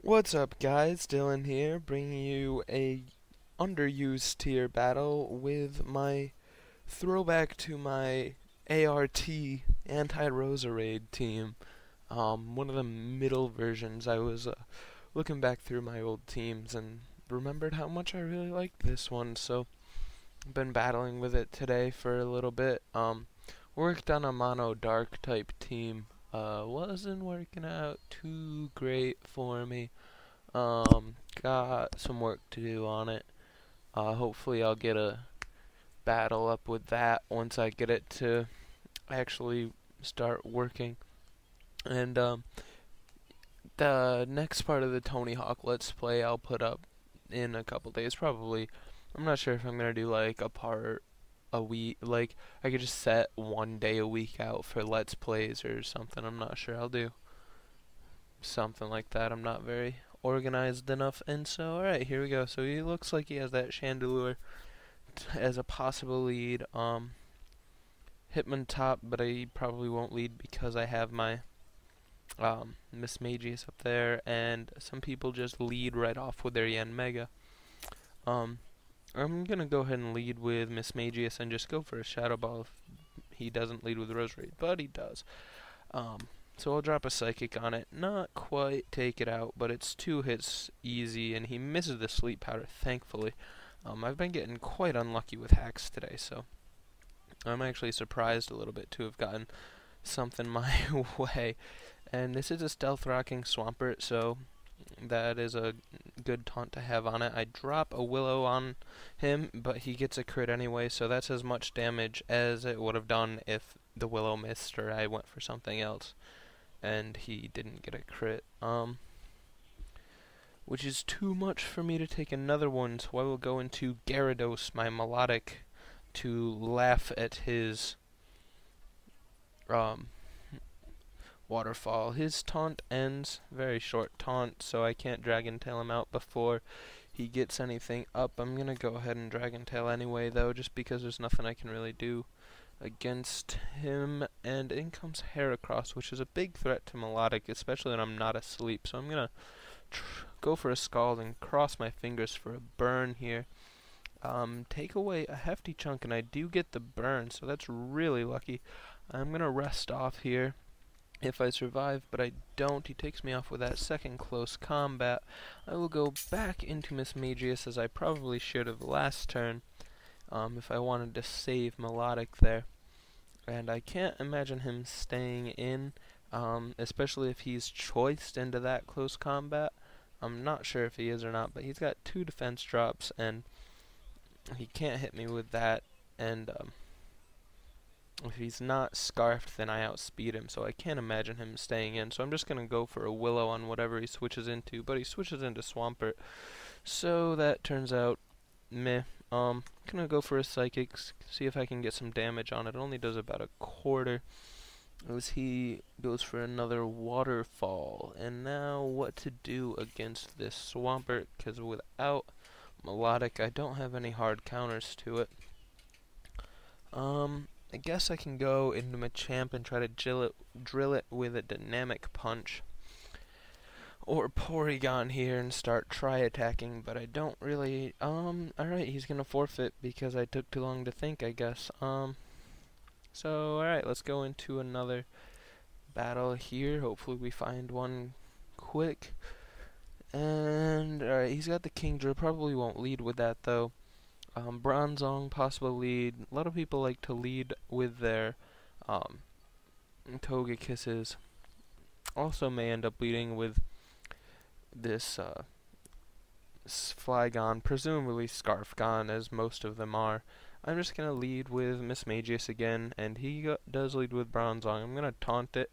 What's up, guys? Dylan here, bringing you a underused tier battle with my throwback to my ART anti-Rosa team. One of the middle versions. I was looking back through my old teams and remembered how much I really liked this one, so I've been battling with it today for a little bit. Worked on a mono dark type team. Wasn't working out too great for me. Got some work to do on it. Hopefully I'll get a battle up with that once I get it to actually start working. And the next part of the Tony Hawk Let's Play I'll put up in a couple days, probably. I'm not sure if I'm gonna do like a part a week, like I could just set one day a week out for Let's Plays or something. I'm not sure. I'll do something like that. I'm not very organized enough. And so, alright, here we go. So he looks like he has that Chandelure as a possible lead. Hitman top, but I probably won't lead because I have my Miss Magius up there, and some people just lead right off with their Yen Mega. I'm gonna go ahead and lead with Miss Magius and just go for a Shadow Ball if he doesn't lead with Rosary, but he does. So I'll drop a Psychic on it. Not quite take it out, but it's 2 hits easy, and he misses the Sleep Powder, thankfully. I've been getting quite unlucky with hacks today, so I'm actually surprised a little bit to have gotten something my way. And this is a Stealth Rocking Swampert, so that is a good taunt to have on it. I drop a Willow on him, but he gets a crit anyway, so that's as much damage as it would have done if the Willow missed or I went for something else and he didn't get a crit. Which is too much for me to take another one, so I will go into Gyarados, my melodic, to laugh at his waterfall. His taunt ends, very short taunt, so I can't Dragon Tail him out before he gets anything up. I'm gonna go ahead and Dragon Tail anyway, though, just because there's nothing I can really do against him. And in comes Heracross, which is a big threat to Melodic, especially when I'm not asleep. So I'm gonna go for a Scald and cross my fingers for a burn here. Take away a hefty chunk, and I do get the burn, so that's really lucky. I'm gonna rest off here if I survive, but I don't. He takes me off with that second close combat. I will go back into Miss Magius, as I probably should have last turn, if I wanted to save Melodic there. And I can't imagine him staying in, especially if he's choiced into that close combat. I'm not sure if he is or not, but he's got 2 defense drops, and he can't hit me with that, and if he's not Scarfed, then I outspeed him, so I can't imagine him staying in. So I'm just going to go for a Willow on whatever he switches into, but he switches into Swampert, so that turns out meh. I'm going to go for a Psychic, see if I can get some damage on it. It only does about a quarter, as he goes for another Waterfall. And now what to do against this Swampert, because without Melodic, I don't have any hard counters to it. I guess I can go into Machamp and try to drill it with a Dynamic Punch, or Porygon here and start try-attacking, but I don't really, alright, he's gonna forfeit because I took too long to think, I guess. So, alright, let's go into another battle here. Hopefully we find one quick. And, alright, he's got the Kingdra, probably won't lead with that, though. Bronzong, possible lead. A lot of people like to lead with their Togekisses. Also may end up leading with this Flygon, presumably Scarfgon, as most of them are. I'm just going to lead with Miss Magius again, and he does lead with Bronzong. I'm going to taunt it,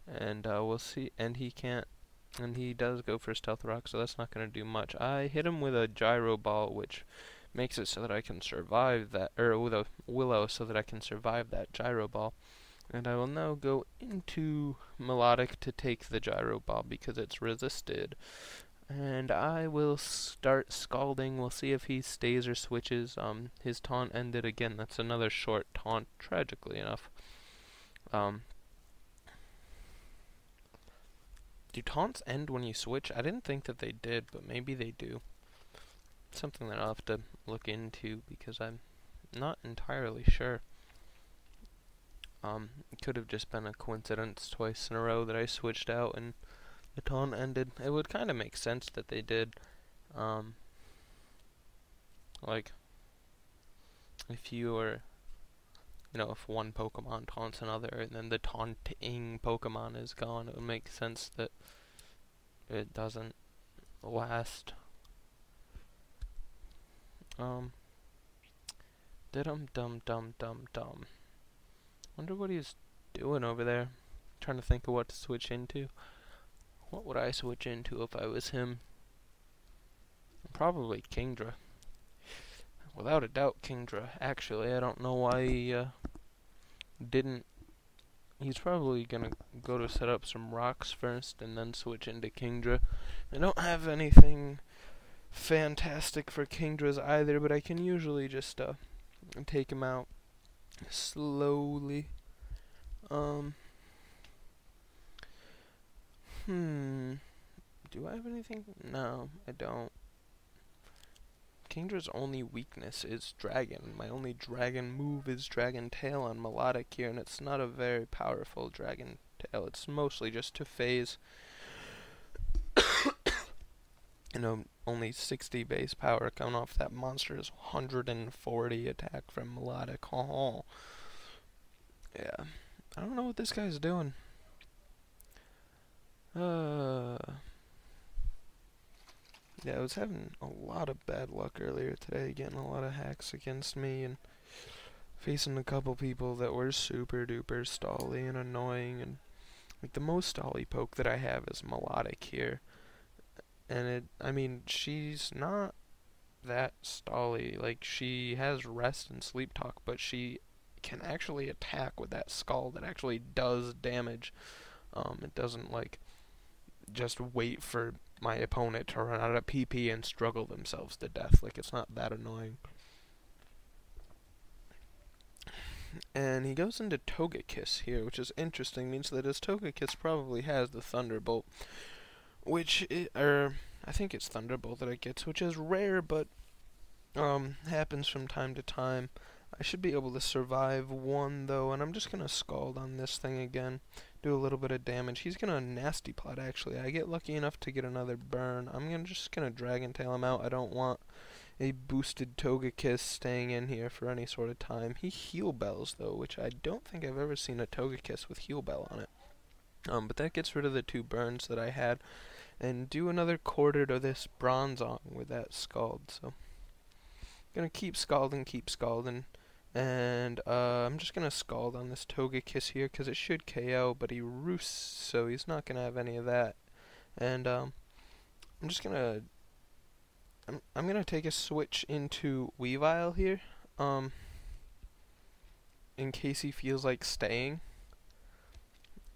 and we'll see. And he can't, and he does go for Stealth Rock, so that's not going to do much. I hit him with a Gyro Ball, which makes it so that I can survive that, or with a Willow so that I can survive that Gyro Ball. And I will now go into Melodic to take the Gyro Ball because it's resisted. And I will start Scalding. We'll see if he stays or switches. His taunt ended again. That's another short taunt, tragically enough. Do taunts end when you switch? I didn't think that they did, but maybe they do. Something that I'll have to look into because I'm not entirely sure. It could have just been a coincidence twice in a row that I switched out and the taunt ended. It would kind of make sense that they did. Like, if you were, if one Pokemon taunts another and then the taunting Pokemon is gone, it would make sense that it doesn't last. Dum dum dum dum dum. Wonder what he's doing over there. Trying to think of what to switch into. What would I switch into if I was him? Probably Kingdra. Without a doubt, Kingdra. Actually, I don't know why he didn't. He's probably gonna go to set up some rocks first and then switch into Kingdra. I don't have anything fantastic for Kingdras either, but I can usually just take him out slowly. Do I have anything? No, I don't. Kingdra's only weakness is Dragon. My only Dragon move is Dragon Tail on Melodic here, and it's not a very powerful Dragon Tail. It's mostly just to phase. Only 60 base power coming off that monster's 140 attack from Melodic. Oh. Yeah. I don't know what this guy's doing. Yeah, I was having a lot of bad luck earlier today, getting a lot of hacks against me, and facing a couple people that were super duper stally and annoying, and like the most stally poke that I have is Melodic here. And she's not that stally. Like, she has rest and sleep talk, but she can actually attack with that skull that actually does damage. It doesn't, just wait for my opponent to run out of PP and struggle themselves to death. Like, it's not that annoying. And he goes into Togekiss here, which is interesting. Means that his Togekiss probably has the Thunderbolt, I think it's Thunderbolt that it gets, which is rare, but happens from time to time. I should be able to survive one, though, and I'm just going to Scald on this thing again, do a little bit of damage. He's going to Nasty Plot, actually. I get lucky enough to get another burn. I'm just going to Dragon Tail him out. I don't want a boosted Togekiss staying in here for any sort of time. He Heal Bells, though, which I don't think I've ever seen a Togekiss with Heal Bell on it. But that gets rid of the 2 burns that I had. And do another quarter to this Bronzong with that Scald, so gonna keep scalding, and I'm just gonna Scald on this Togekiss here, because it should KO, but he roosts, so he's not gonna have any of that, and I'm gonna take a switch into Weavile here, in case he feels like staying,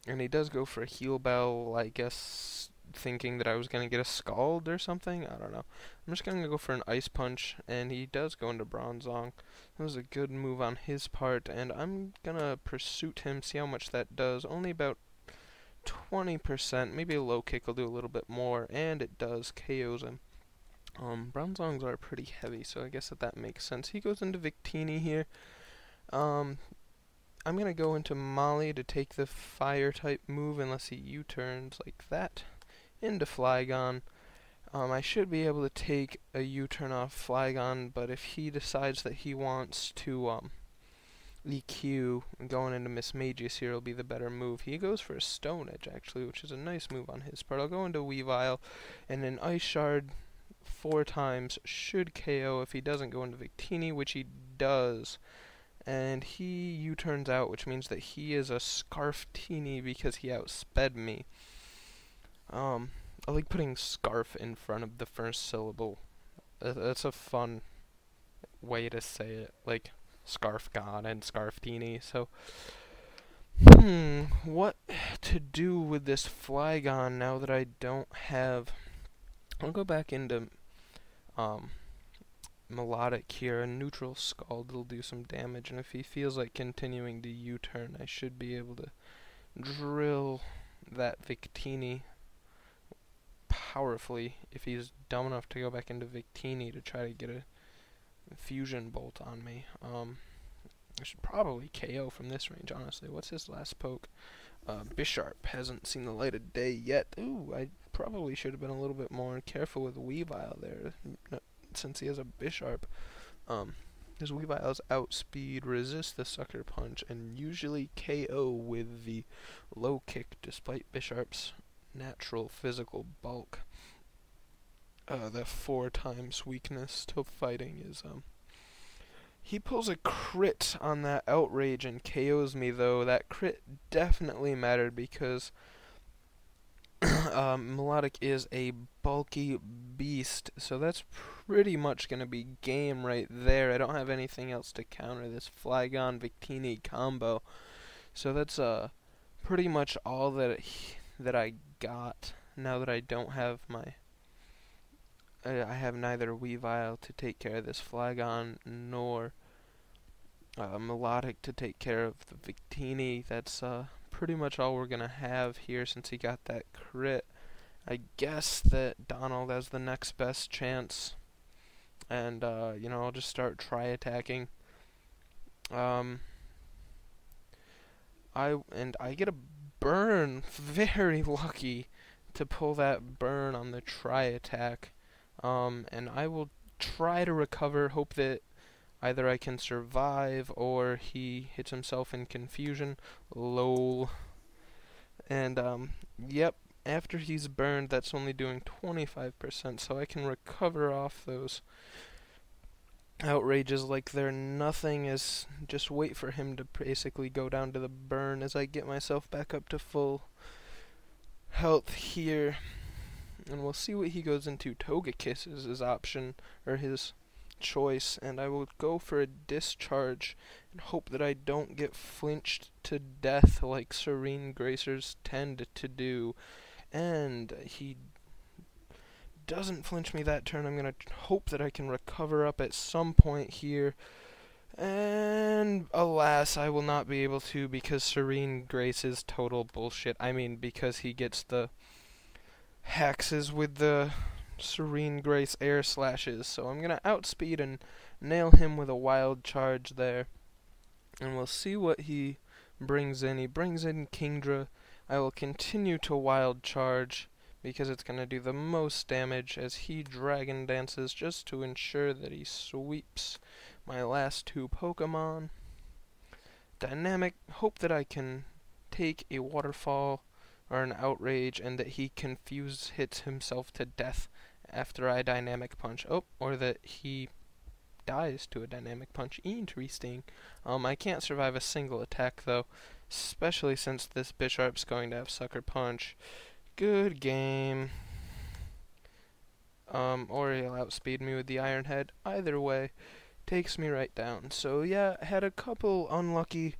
and he does go for a Heal Bell, I guess, thinking that I was going to get a Scald or something. I don't know. I'm just going to go for an Ice Punch, and he does go into Bronzong. That was a good move on his part, and I'm going to Pursuit him, see how much that does. Only about 20%. Maybe a Low Kick will do a little bit more, and it does. KOs him. Bronzongs are pretty heavy, so I guess that makes sense. He goes into Victini here. I'm going to go into Molly to take the Fire-type move, unless he U-turns like that. Into Flygon. I should be able to take a U-turn off Flygon, but if he decides that he wants to EQ, going into Mismagius here will be the better move. He goes for a Stone Edge, actually, which is a nice move on his part. I'll go into Weavile, and an Ice Shard 4 times should KO if he doesn't go into Victini, which he does. And he U-turns out, which means that he is a Scarftini because he outsped me. I like putting Scarf in front of the first syllable. That's a fun way to say it, like Scarf God and Scarftini. So, what to do with this Flygon now that I don't have? I'll go back into Melodic here. A neutral Scald will do some damage, and if he feels like continuing to U-turn, I should be able to drill that Victini. powerfully if he's dumb enough to go back into Victini to try to get a fusion bolt on me. I should probably KO from this range, honestly. What's his last poke? Bisharp hasn't seen the light of day yet. Ooh, I probably should have been a little bit more careful with Weavile there, since he has a Bisharp. His Weavile's outspeed, resist the sucker punch, and usually KO with the low kick, despite Bisharp's natural physical bulk. The 4 times weakness to fighting is, he pulls a crit on that Outrage and KOs me, though. That crit definitely mattered because Melodic is a bulky beast, so that's pretty much going to be game right there. I don't have anything else to counter this Flygon Victini combo, so that's pretty much all that I got now that I don't have my... I have neither Weavile to take care of this Flygon nor Melodic to take care of the Victini. That's pretty much all we're gonna have here since he got that crit. I guess that Donald has the next best chance, and you know, I'll just start attacking. I get a burn. Very lucky to pull that burn on the attack. And I will try to recover, hope that either I can survive or he hits himself in confusion. Lol. And, yep, after he's burned, that's only doing 25%, so I can recover off those outrages like they're nothing. As just wait for him to basically go down to the burn as I get myself back up to full health here. And we'll see what he goes into. Togekiss is his option, or his choice, and I will go for a discharge and hope that I don't get flinched to death like Serene Gracers tend to do. And he doesn't flinch me that turn. I'm going to hope that I can recover up at some point here. And alas, I will not be able to because Serene Grace is total bullshit. I mean, because he gets the hexes with the Serene Grace air slashes, so I'm gonna outspeed and nail him with a wild charge there, and we'll see what he brings in. He brings in Kingdra. I will continue to wild charge because it's gonna do the most damage as he Dragon Dances just to ensure that he sweeps my last 2 Pokemon. Dynamic, hope that I can take a Waterfall or an Outrage, and that he hits himself to death after I Dynamic Punch. Oh, or that he dies to a Dynamic Punch. Interesting. I can't survive a single attack, though, especially since this Bisharp's going to have Sucker Punch. Good game. Or he'll outspeed me with the Iron Head. Either way, takes me right down. So, yeah, I had a couple unlucky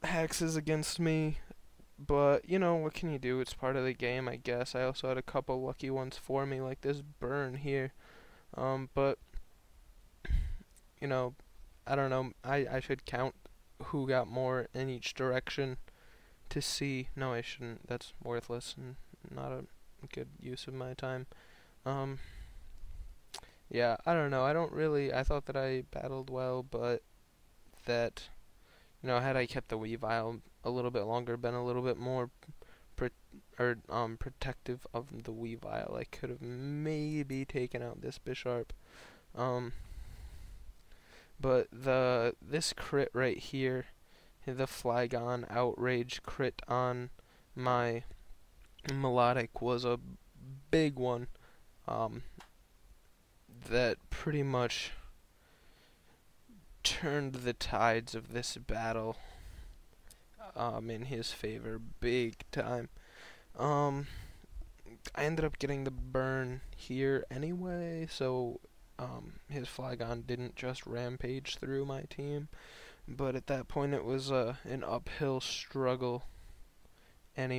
hexes against me, but you know, what can you do? It's part of the game, I guess. I also had a couple lucky ones for me, like this burn here. But you know, I don't know. I should count who got more in each direction to see. No, I shouldn't. That's worthless and not a good use of my time. Yeah, I don't know. I thought that I battled well, but that, you know, had I kept the Weavile a little bit longer, been a little bit more protective of the Weavile, I could have maybe taken out this Bisharp. But this crit right here, the Flygon Outrage crit on my Melodic, was a big one. That pretty much turned the tides of this battle in his favor big time. I ended up getting the burn here anyway, so his Flygon didn't just rampage through my team, but at that point it was an uphill struggle anyway.